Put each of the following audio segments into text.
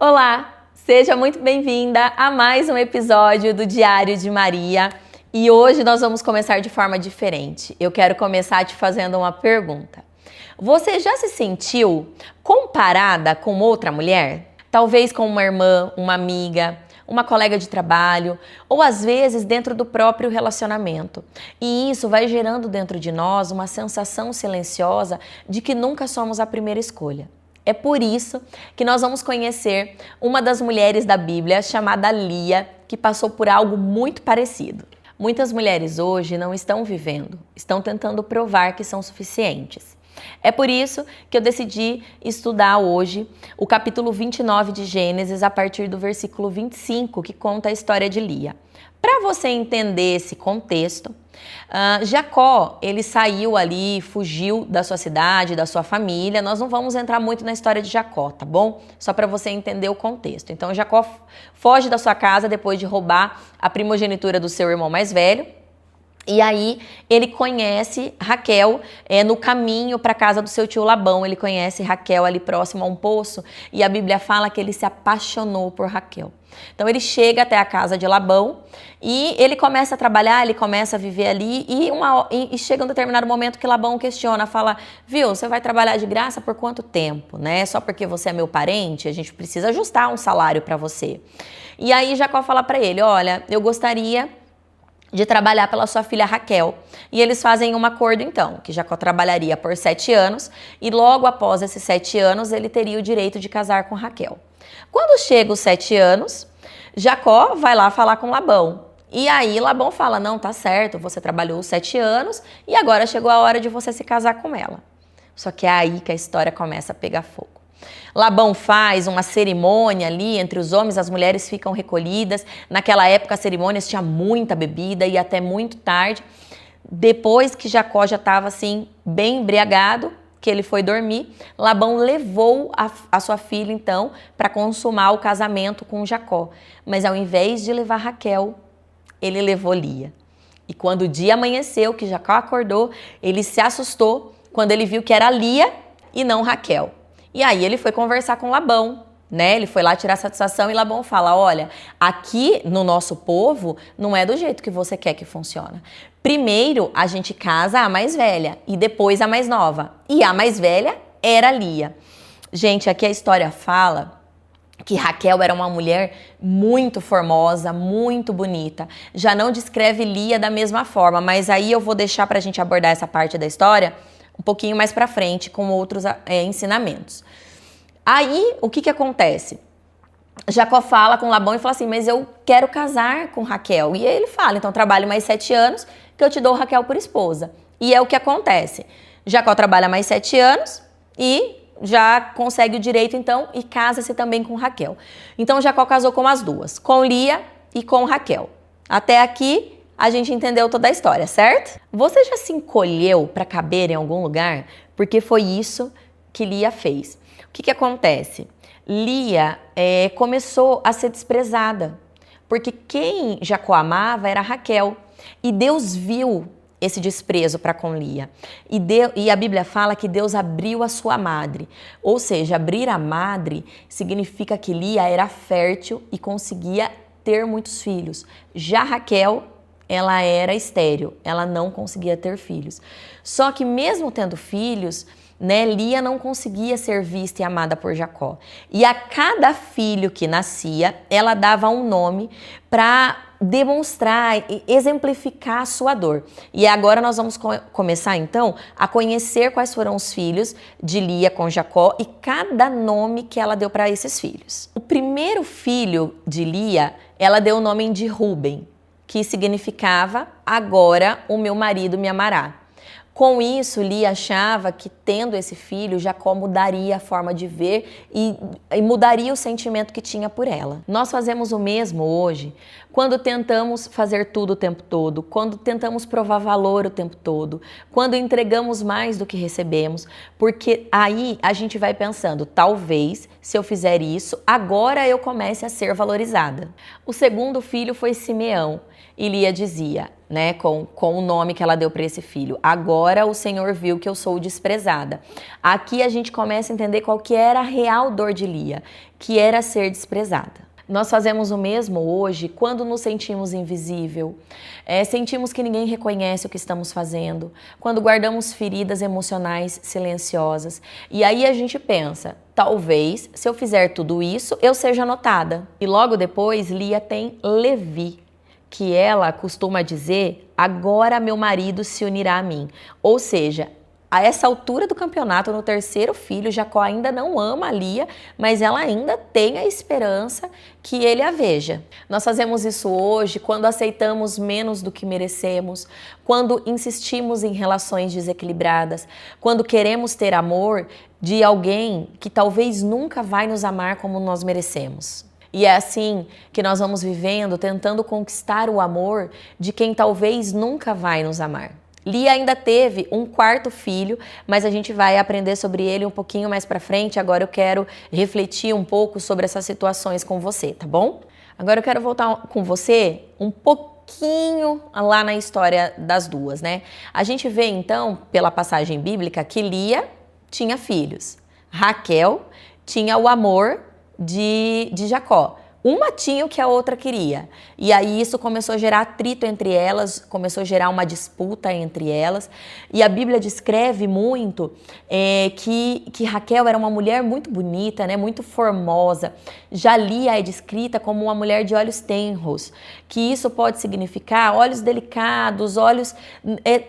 Olá, seja muito bem-vinda a mais um episódio do Diário de Maria. E hoje nós vamos começar de forma diferente. Eu quero começar te fazendo uma pergunta. Você já se sentiu comparada com outra mulher? Talvez com uma irmã, uma amiga, uma colega de trabalho, ou às vezes dentro do próprio relacionamento. E isso vai gerando dentro de nós uma sensação silenciosa de que nunca somos a primeira escolha. É por isso que nós vamos conhecer uma das mulheres da Bíblia chamada Lia, que passou por algo muito parecido. Muitas mulheres hoje não estão vivendo, estão tentando provar que são suficientes. É por isso que eu decidi estudar hoje o capítulo 29 de Gênesis, a partir do versículo 25, que conta a história de Lia. Para você entender esse contexto, Jacó, ele saiu ali, fugiu da sua cidade, da sua família. Nós não vamos entrar muito na história de Jacó, tá bom? Só para você entender o contexto. Então, Jacó foge da sua casa depois de roubar a primogenitura do seu irmão mais velho. E aí ele conhece Raquel no caminho para a casa do seu tio Labão. Ele conhece Raquel ali próximo a um poço e a Bíblia fala que ele se apaixonou por Raquel. Então ele chega até a casa de Labão e ele começa a trabalhar, ele começa a viver ali e chega um determinado momento que Labão questiona, fala, viu, você vai trabalhar de graça por quanto tempo, né? Só porque você é meu parente, a gente precisa ajustar um salário para você. E aí Jacó fala para ele, olha, eu gostaria de trabalhar pela sua filha Raquel. E eles fazem um acordo então, que Jacó trabalharia por 7 anos e logo após esses 7 anos ele teria o direito de casar com Raquel. Quando chega os 7 anos, Jacó vai lá falar com Labão. E aí Labão fala, não, tá certo, você trabalhou os 7 anos e agora chegou a hora de você se casar com ela. Só que é aí que a história começa a pegar fogo. Labão faz uma cerimônia ali entre os homens, as mulheres ficam recolhidas. Naquela época as cerimônias tinha muita bebida e até muito tarde. Depois que Jacó já estava assim bem embriagado, que ele foi dormir, Labão levou a sua filha então para consumar o casamento com Jacó. Mas ao invés de levar Raquel, ele levou Lia. E quando o dia amanheceu, que Jacó acordou, ele se assustou quando ele viu que era Lia e não Raquel. E aí ele foi conversar com Labão, né? Ele foi lá tirar satisfação e Labão fala, olha, aqui no nosso povo não é do jeito que você quer que funcione. Primeiro a gente casa a mais velha e depois a mais nova. E a mais velha era Lia. Gente, aqui a história fala que Raquel era uma mulher muito formosa, muito bonita. Já não descreve Lia da mesma forma, mas aí eu vou deixar pra gente abordar essa parte da história um pouquinho mais para frente, com outros ensinamentos. Aí, o que acontece? Jacó fala com Labão e fala assim, mas eu quero casar com Raquel. E aí ele fala, então trabalhe mais 7 anos que eu te dou Raquel por esposa. E é o que acontece. Jacó trabalha mais 7 anos e já consegue o direito, então, e casa-se também com Raquel. Então, Jacó casou com as duas, com Lia e com Raquel. Até aqui, a gente entendeu toda a história, certo? Você já se encolheu para caber em algum lugar? Porque foi isso que Lia fez. O que acontece? Lia começou a ser desprezada, porque quem Jacó amava era Raquel. E Deus viu esse desprezo para com Lia. E a Bíblia fala que Deus abriu a sua madre. Ou seja, abrir a madre significa que Lia era fértil e conseguia ter muitos filhos. Já Raquel, ela era estéril, ela não conseguia ter filhos. Só que mesmo tendo filhos, né, Lia não conseguia ser vista e amada por Jacó. E a cada filho que nascia, ela dava um nome para demonstrar e exemplificar a sua dor. E agora nós vamos começar então a conhecer quais foram os filhos de Lia com Jacó e cada nome que ela deu para esses filhos. O primeiro filho de Lia, ela deu o nome de Rúben, que significava, agora o meu marido me amará. Com isso, Lia achava que tendo esse filho, Jacó mudaria a forma de ver e mudaria o sentimento que tinha por ela. Nós fazemos o mesmo hoje quando tentamos fazer tudo o tempo todo, quando tentamos provar valor o tempo todo, quando entregamos mais do que recebemos, porque aí a gente vai pensando, talvez, se eu fizer isso, agora eu comece a ser valorizada. O segundo filho foi Simeão e Lia dizia, né, com o nome que ela deu para esse filho. Agora o Senhor viu que eu sou desprezada. Aqui a gente começa a entender qual que era a real dor de Lia, que era ser desprezada. Nós fazemos o mesmo hoje quando nos sentimos invisível, sentimos que ninguém reconhece o que estamos fazendo, quando guardamos feridas emocionais silenciosas. E aí a gente pensa, talvez se eu fizer tudo isso, eu seja notada. E logo depois Lia tem Levi, que ela costuma dizer, agora meu marido se unirá a mim. Ou seja, a essa altura do campeonato, no terceiro filho, Jacó ainda não ama Lia, mas ela ainda tem a esperança que ele a veja. Nós fazemos isso hoje quando aceitamos menos do que merecemos, quando insistimos em relações desequilibradas, quando queremos ter amor de alguém que talvez nunca vai nos amar como nós merecemos. E é assim que nós vamos vivendo, tentando conquistar o amor de quem talvez nunca vai nos amar. Lia ainda teve um quarto filho, mas a gente vai aprender sobre ele um pouquinho mais pra frente. Agora eu quero refletir um pouco sobre essas situações com você, tá bom? Agora eu quero voltar com você um pouquinho lá na história das duas, né? A gente vê então, pela passagem bíblica, que Lia tinha filhos. Raquel tinha o amor de Jacó. Uma tinha o que a outra queria. E aí isso começou a gerar atrito entre elas, começou a gerar uma disputa entre elas. E a Bíblia descreve muito que Raquel era uma mulher muito bonita, né, muito formosa. Já Lia é descrita como uma mulher de olhos tenros, que isso pode significar olhos delicados, olhos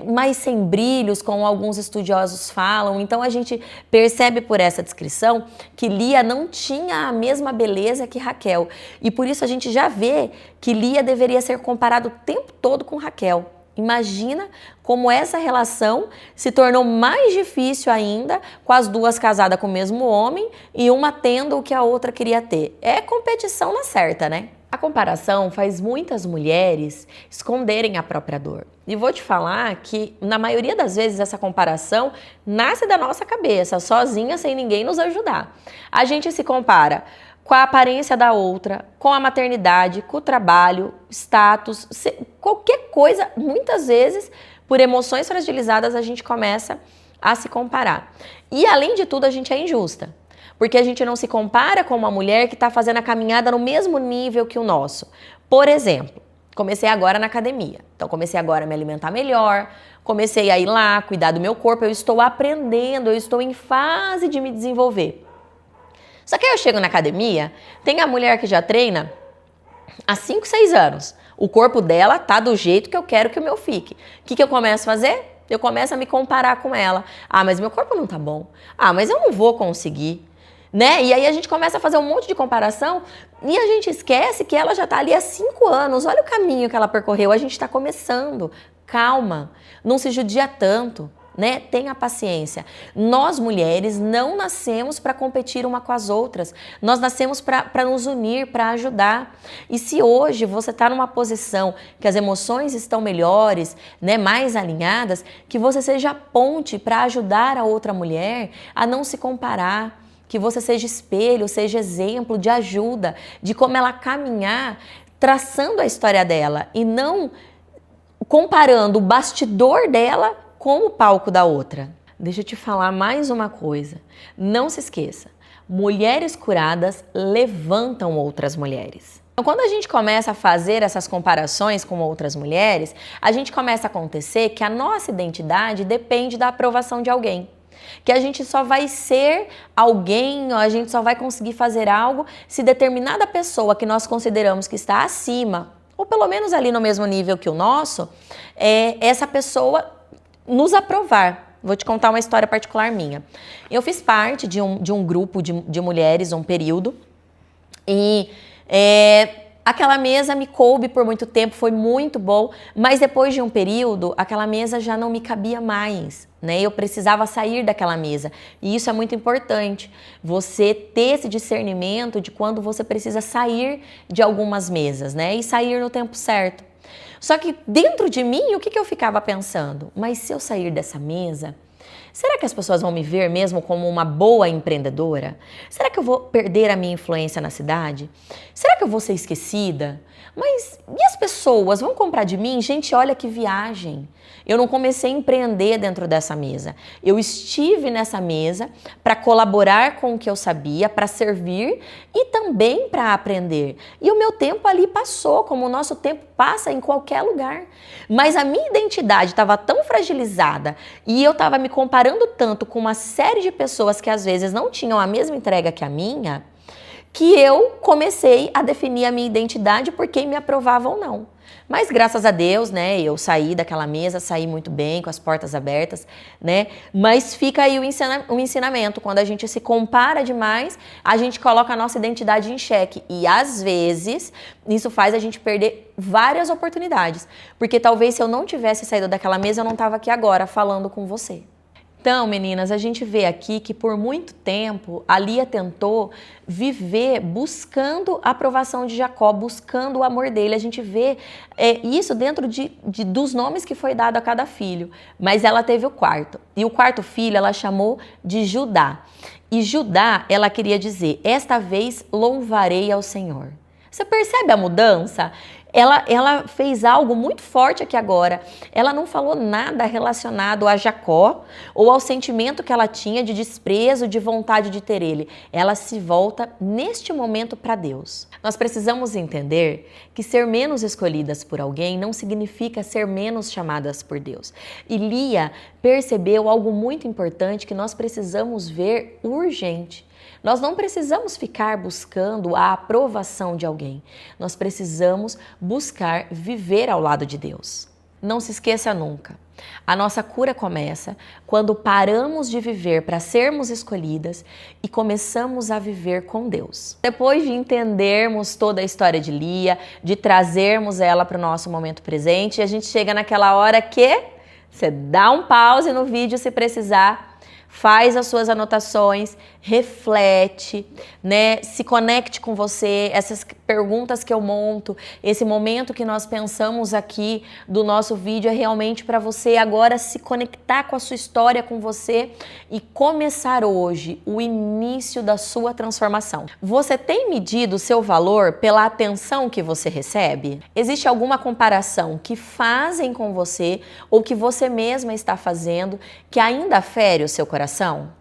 mais sem brilhos, como alguns estudiosos falam. Então a gente percebe por essa descrição que Lia não tinha a mesma beleza que Raquel. E por isso a gente já vê que Lia deveria ser comparada o tempo todo com Raquel. Imagina como essa relação se tornou mais difícil ainda com as duas casadas com o mesmo homem e uma tendo o que a outra queria ter. É competição na certa, né? A comparação faz muitas mulheres esconderem a própria dor. E vou te falar que, na maioria das vezes, essa comparação nasce da nossa cabeça, sozinha, sem ninguém nos ajudar. A gente se compara com a aparência da outra, com a maternidade, com o trabalho, status, qualquer coisa, muitas vezes, por emoções fragilizadas, a gente começa a se comparar. E, além de tudo, a gente é injusta, porque a gente não se compara com uma mulher que está fazendo a caminhada no mesmo nível que o nosso. Por exemplo, comecei agora na academia, então comecei agora a me alimentar melhor, comecei a ir lá, cuidar do meu corpo, eu estou aprendendo, eu estou em fase de me desenvolver. Só que aí eu chego na academia, tem a mulher que já treina há 5, 6 anos. O corpo dela tá do jeito que eu quero que o meu fique. O que eu começo a fazer? Eu começo a me comparar com ela. Ah, mas meu corpo não tá bom. Ah, mas eu não vou conseguir. Né? E aí a gente começa a fazer um monte de comparação e a gente esquece que ela já tá ali há 5 anos. Olha o caminho que ela percorreu. A gente tá começando. Calma. Não se judia tanto. Né? Tenha paciência. Nós mulheres não nascemos para competir uma com as outras. Nós nascemos para nos unir, para ajudar. E se hoje você está numa posição que as emoções estão melhores, né, mais alinhadas, que você seja a ponte para ajudar a outra mulher a não se comparar. Que você seja espelho, seja exemplo de ajuda, de como ela caminhar, traçando a história dela e não comparando o bastidor dela com o palco da outra. Deixa eu te falar mais uma coisa. Não se esqueça, mulheres curadas levantam outras mulheres. Então, quando a gente começa a fazer essas comparações com outras mulheres, a gente começa a acontecer que a nossa identidade depende da aprovação de alguém. Que a gente só vai ser alguém, ou a gente só vai conseguir fazer algo se determinada pessoa que nós consideramos que está acima, ou pelo menos ali no mesmo nível que o nosso, essa pessoa nos aprovar. Vou te contar uma história particular minha. Eu fiz parte de um grupo de mulheres, um período, e aquela mesa me coube por muito tempo, foi muito bom, mas depois de um período, aquela mesa já não me cabia mais, né? Eu precisava sair daquela mesa, e isso é muito importante, você ter esse discernimento de quando você precisa sair de algumas mesas, né? E sair no tempo certo. Só que dentro de mim, o que eu ficava pensando? Mas se eu sair dessa mesa, Será que as pessoas vão me ver mesmo como uma boa empreendedora? Será que eu vou perder a minha influência na cidade? Será que eu vou ser esquecida? Mas e as pessoas vão comprar de mim? Gente, olha que viagem. Eu não comecei a empreender dentro dessa mesa. Eu estive nessa mesa para colaborar com o que eu sabia, para servir e também para aprender. E o meu tempo ali passou, como o nosso tempo passa em qualquer lugar. Mas a minha identidade estava tão fragilizada e eu estava me comparando tanto com uma série de pessoas que às vezes não tinham a mesma entrega que a minha, que eu comecei a definir a minha identidade por quem me aprovava ou não. Mas graças a Deus, né, eu saí daquela mesa, saí muito bem, com as portas abertas, né? Mas fica aí o ensinamento, quando a gente se compara demais, a gente coloca a nossa identidade em xeque. E às vezes, isso faz a gente perder várias oportunidades. Porque talvez se eu não tivesse saído daquela mesa, eu não estava aqui agora falando com você. Então, meninas, a gente vê aqui que por muito tempo a Lia tentou viver buscando a aprovação de Jacó, buscando o amor dele. A gente vê isso dentro dos nomes que foi dado a cada filho. Mas ela teve o quarto. E o quarto filho ela chamou de Judá. E Judá, ela queria dizer, esta vez louvarei ao Senhor. Você percebe a mudança? Ela fez algo muito forte aqui agora. Ela não falou nada relacionado a Jacó ou ao sentimento que ela tinha de desprezo, de vontade de ter ele. Ela se volta neste momento para Deus. Nós precisamos entender que ser menos escolhidas por alguém não significa ser menos chamadas por Deus. E Lia percebeu algo muito importante que nós precisamos ver urgente. Nós não precisamos ficar buscando a aprovação de alguém. Nós precisamos buscar viver ao lado de Deus. Não se esqueça nunca. A nossa cura começa quando paramos de viver para sermos escolhidas e começamos a viver com Deus. Depois de entendermos toda a história de Lia, de trazermos ela para o nosso momento presente, a gente chega naquela hora que você dá um pause no vídeo se precisar, faz as suas anotações, reflete, né? Se conecte com você, essas perguntas que eu monto, esse momento que nós pensamos aqui do nosso vídeo é realmente para você agora se conectar com a sua história, com você e começar hoje o início da sua transformação. Você tem medido o seu valor pela atenção que você recebe? Existe alguma comparação que fazem com você ou que você mesma está fazendo que ainda fere o seu coração?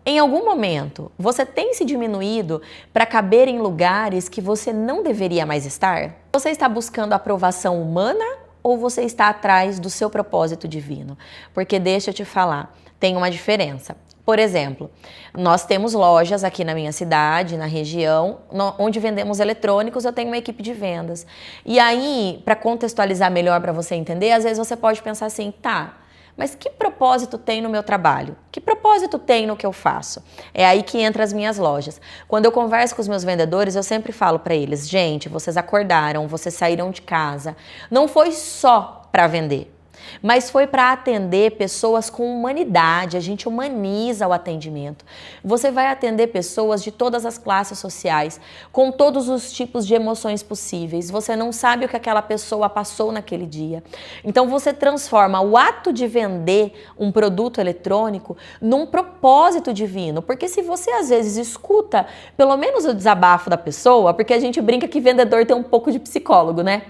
Em algum momento, você tem se diminuído para caber em lugares que você não deveria mais estar? Você está buscando aprovação humana ou você está atrás do seu propósito divino? Porque deixa eu te falar, tem uma diferença. Por exemplo, nós temos lojas aqui na minha cidade, na região, onde vendemos eletrônicos, eu tenho uma equipe de vendas. E aí, para contextualizar melhor para você entender, às vezes você pode pensar assim, tá, mas que propósito tem no meu trabalho? Que propósito tem no que eu faço? É aí que entra as minhas lojas. Quando eu converso com os meus vendedores, eu sempre falo para eles, gente, vocês acordaram, vocês saíram de casa. Não foi só para vender, mas foi para atender pessoas com humanidade. A gente humaniza o atendimento. Você vai atender pessoas de todas as classes sociais, com todos os tipos de emoções possíveis. Você não sabe o que aquela pessoa passou naquele dia. Então você transforma o ato de vender um produto eletrônico num propósito divino. Porque se você às vezes escuta pelo menos o desabafo da pessoa, porque a gente brinca que vendedor tem um pouco de psicólogo, né?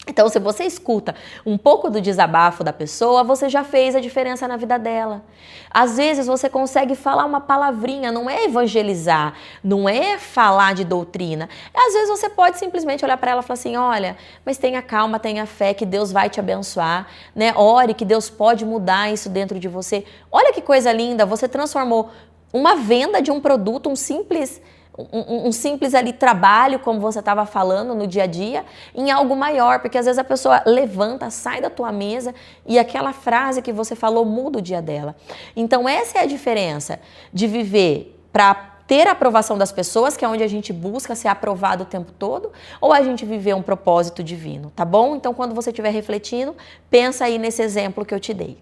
Então, se você escuta um pouco do desabafo da pessoa, você já fez a diferença na vida dela. Às vezes, você consegue falar uma palavrinha, não é evangelizar, não é falar de doutrina. Às vezes, você pode simplesmente olhar para ela e falar assim, olha, mas tenha calma, tenha fé, que Deus vai te abençoar, né? Ore, que Deus pode mudar isso dentro de você. Olha que coisa linda, você transformou uma venda de um produto, um simples ali trabalho, como você estava falando no dia a dia, em algo maior, porque às vezes a pessoa levanta, sai da tua mesa e aquela frase que você falou muda o dia dela. Então essa é a diferença de viver para ter a aprovação das pessoas, que é onde a gente busca ser aprovado o tempo todo, ou a gente viver um propósito divino, tá bom? Então quando você estiver refletindo, pensa aí nesse exemplo que eu te dei.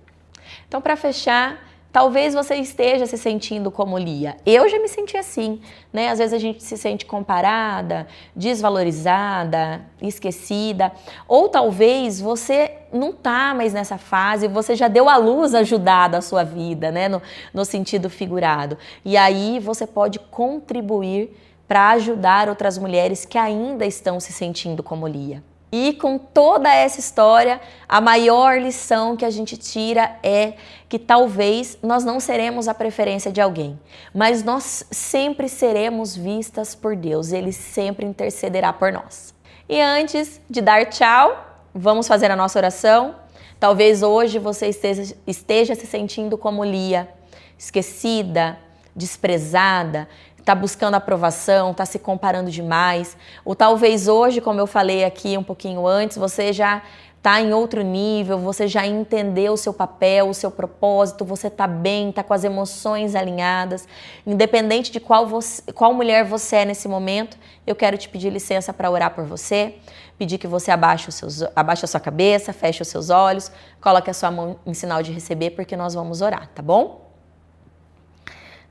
Então para fechar, Talvez você esteja se sentindo como Lia. Eu já me senti assim, né? Às vezes a gente se sente comparada, desvalorizada, esquecida. Ou talvez você não tá mais nessa fase, você já deu à luz ajudada à sua vida, né? No sentido figurado. E aí você pode contribuir para ajudar outras mulheres que ainda estão se sentindo como Lia. E com toda essa história, a maior lição que a gente tira é que talvez nós não seremos a preferência de alguém, mas nós sempre seremos vistas por Deus, Ele sempre intercederá por nós. E antes de dar tchau, vamos fazer a nossa oração. Talvez hoje você esteja se sentindo como Lia, esquecida, desprezada, está buscando aprovação, está se comparando demais. Ou talvez hoje, como eu falei aqui um pouquinho antes, você já está em outro nível, você já entendeu o seu papel, o seu propósito, você está bem, está com as emoções alinhadas. Independente de qual mulher você é nesse momento, eu quero te pedir licença para orar por você, pedir que você abaixe a sua cabeça, feche os seus olhos, coloque a sua mão em sinal de receber, porque nós vamos orar, tá bom?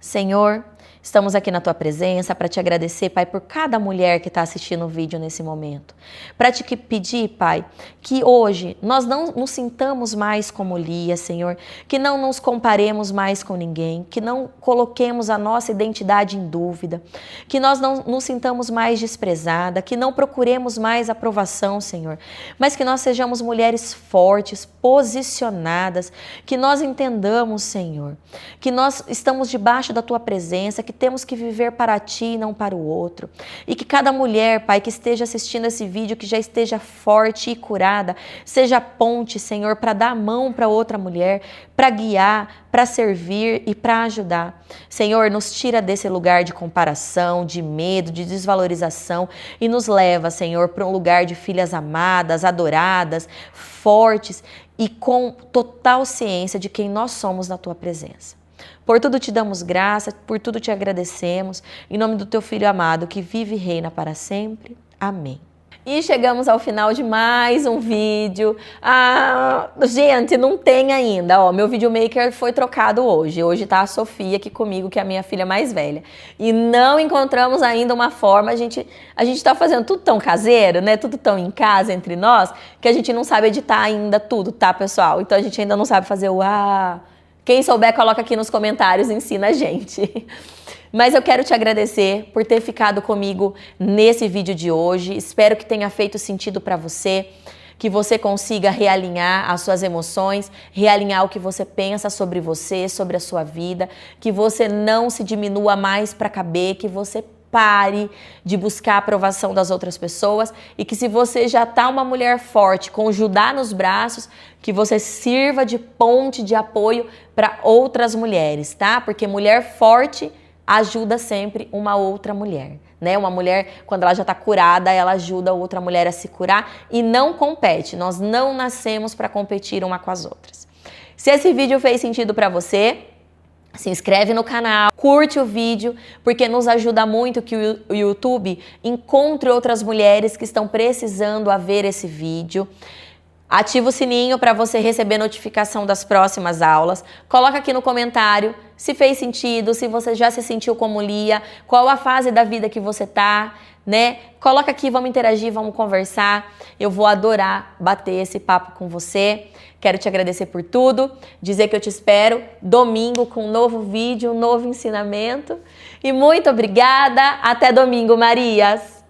Senhor, estamos aqui na Tua presença para te agradecer, Pai, por cada mulher que está assistindo o vídeo nesse momento. Para te pedir, Pai, que hoje nós não nos sintamos mais como Lia, Senhor, que não nos comparemos mais com ninguém, que não coloquemos a nossa identidade em dúvida, que nós não nos sintamos mais desprezada, que não procuremos mais aprovação, Senhor, mas que nós sejamos mulheres fortes, posicionadas, que nós entendamos, Senhor, que nós estamos debaixo da Tua presença, que temos que viver para Ti e não para o outro. E que cada mulher, Pai, que esteja assistindo esse vídeo, que já esteja forte e curada, seja ponte, Senhor, para dar a mão para outra mulher, para guiar, para servir e para ajudar. Senhor, nos tira desse lugar de comparação, de medo, de desvalorização e nos leva, Senhor, para um lugar de filhas amadas, adoradas, fortes e com total ciência de quem nós somos na Tua presença. Por tudo te damos graça, por tudo te agradecemos, em nome do Teu Filho amado, que vive e reina para sempre. Amém. E chegamos ao final de mais um vídeo. Gente, não tem ainda, ó, meu videomaker foi trocado hoje. Hoje tá a Sofia aqui comigo, que é a minha filha mais velha. E não encontramos ainda uma forma, a gente tá fazendo tudo tão caseiro, né? Tudo tão em casa entre nós, que a gente não sabe editar ainda tudo, tá, pessoal? Então a gente ainda não sabe fazer o Quem souber, coloca aqui nos comentários e ensina a gente. Mas eu quero te agradecer por ter ficado comigo nesse vídeo de hoje. Espero que tenha feito sentido para você, que você consiga realinhar as suas emoções, realinhar o que você pensa sobre você, sobre a sua vida, que você não se diminua mais para caber, que você pare de buscar a aprovação das outras pessoas e que se você já está uma mulher forte, com Judá nos braços, que você sirva de ponte de apoio para outras mulheres, tá? Porque mulher forte ajuda sempre uma outra mulher, né? Uma mulher, quando ela já está curada, ela ajuda outra mulher a se curar e não compete. Nós não nascemos para competir uma com as outras. Se esse vídeo fez sentido para você, se inscreve no canal, curte o vídeo, porque nos ajuda muito que o YouTube encontre outras mulheres que estão precisando a ver esse vídeo. Ativa o sininho para você receber notificação das próximas aulas. Coloca aqui no comentário se fez sentido, se você já se sentiu como Lia, qual a fase da vida que você tá, né? Coloca aqui, vamos interagir, vamos conversar. Eu vou adorar bater esse papo com você. Quero te agradecer por tudo, dizer que eu te espero domingo com um novo vídeo, um novo ensinamento. E muito obrigada. Até domingo, Marias!